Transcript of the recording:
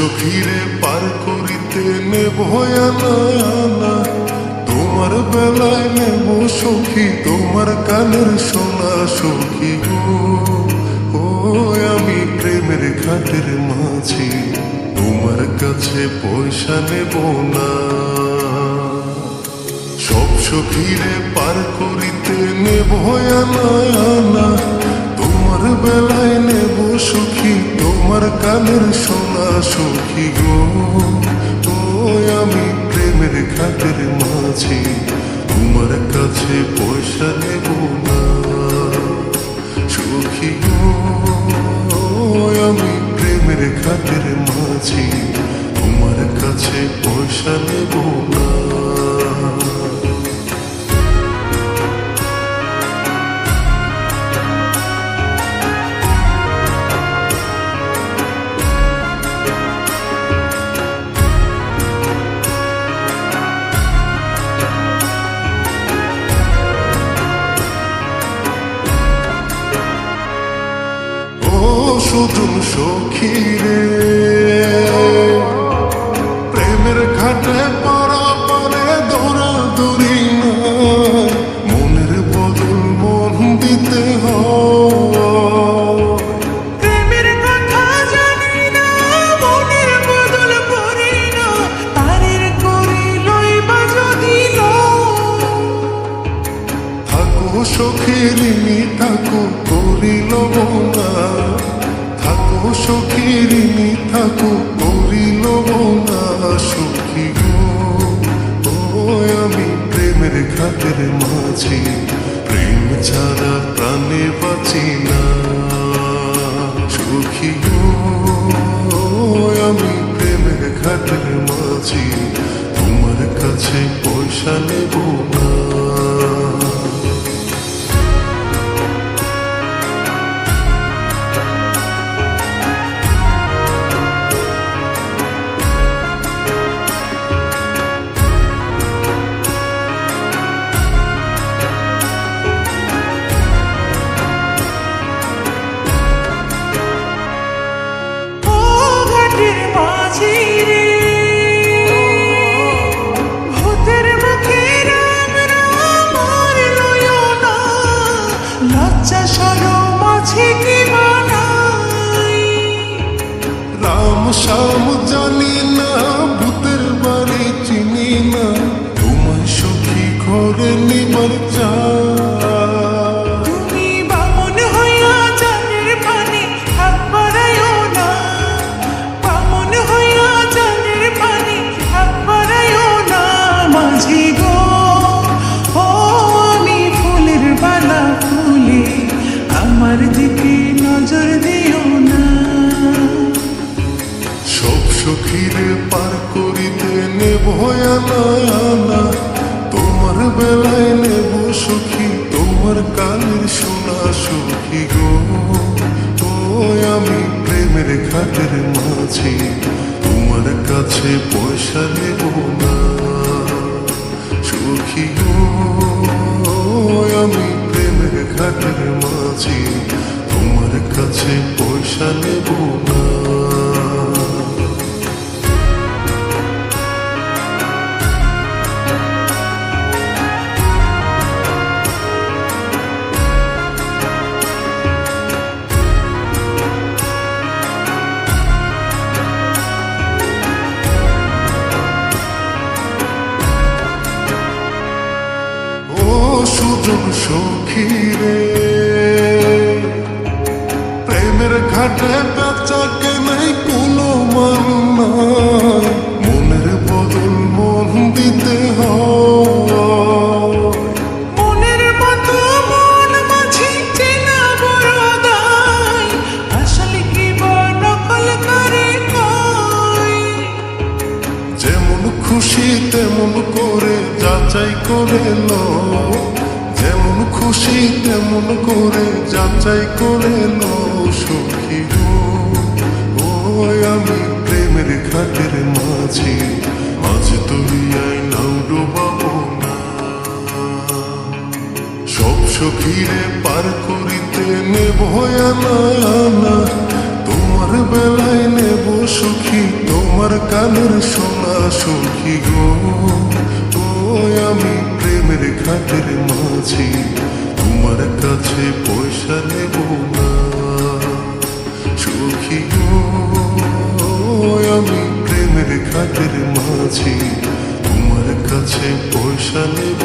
সখীরে পার করিতে নেব আনা, তোমার বেলায় নেব সখী তোমার কানের সোনা সখী গো। ও আমি প্রেমের ঘাটের মাঝি, তোমার কাছে পয়সা নেব না। সব সখীরে পার করিতে নেব আনা, তোমার বেলায় নেব সখী তোমার কানের সোনা সখী গো। ও আমি প্রেমের ঘাটের মাঝি, তোমার কাছে পয়সা নেব না সখী গো। আমি প্রেমের ঘাটের মাঝি, তোমার কাছে পয়সা নেব না। সুজন সখী রে, প্রেমের ঘাটে পারা পারে দৌড়াদৌড়ি না, মনের বদল মন দিতে হয়। প্রেমের কথা জানি না, মনের বদল করি না, তারের করি লইবা যদি থাকো সখী ঋণী থাকো করিল না, থাকো সখী ঋণী থাকো করিল না সখী গো। ও আমি প্রেমের ঘাটের মাঝি, প্রেম ছাড়া প্রাণে বাঁচি না সখী গো। আমি প্রেমের ঘাটের মাঝি, তোমার কাছে পয়সা নেব না। রাম শ্যাম জানি না, ভূতের বাড়ি চিনি না, তোমায় সখী ঘরে নিবার চাই। তুমি বামন হইয়া জানের পানি হাত বাড়াইও না, বামন হইয়া জানের পানি হাত বাড়াইও না মাঝি গো। ও আমি ফুলের বালা ফুলে, আমার দিকে নজর দিও না। সব সখীরে পার করিতে নেব আনা, তোমার বেলায় নেব সখী তোমার কানের সোনা সখী গো। ও আমি প্রেমের ঘাটের মাঝি, তোমার কাছে পয়সা নেব না সখী গো। আমি প্রেমের ঘাটের মাঝি, তোমার কাছে পয়সা নেব না। সুজন সখী রে, প্রেমের ঘাটে বেচাকে নাই কোনো মান নাই, মনের বদল মন দিতে হয়। মনের মতো মন মাঝি চেনা বড় দায়, আসলে কি নকল করে কয়। যেমন খুশি তেমন করে যাচাই করে নাও, যেমন খুশি তেমন করে যাচাই করে নাও সখী গো। ও আমি প্রেমের ঘাটের মাঝি, মাঝ তলিয়ায় নাও ডোবাবো না। সব সখীরে পার করিতে নেব আনা, তোমার বেলায় নেব সখী তোমার কানের সোনা সখী গো, ও আমি প্রেমের ঘাটের মাঝি, তোমার কাছে পয়সা নেব না সখী গো, আমি প্রেমের ঘাটের মাঝি, তোমার কাছে পয়সা নেব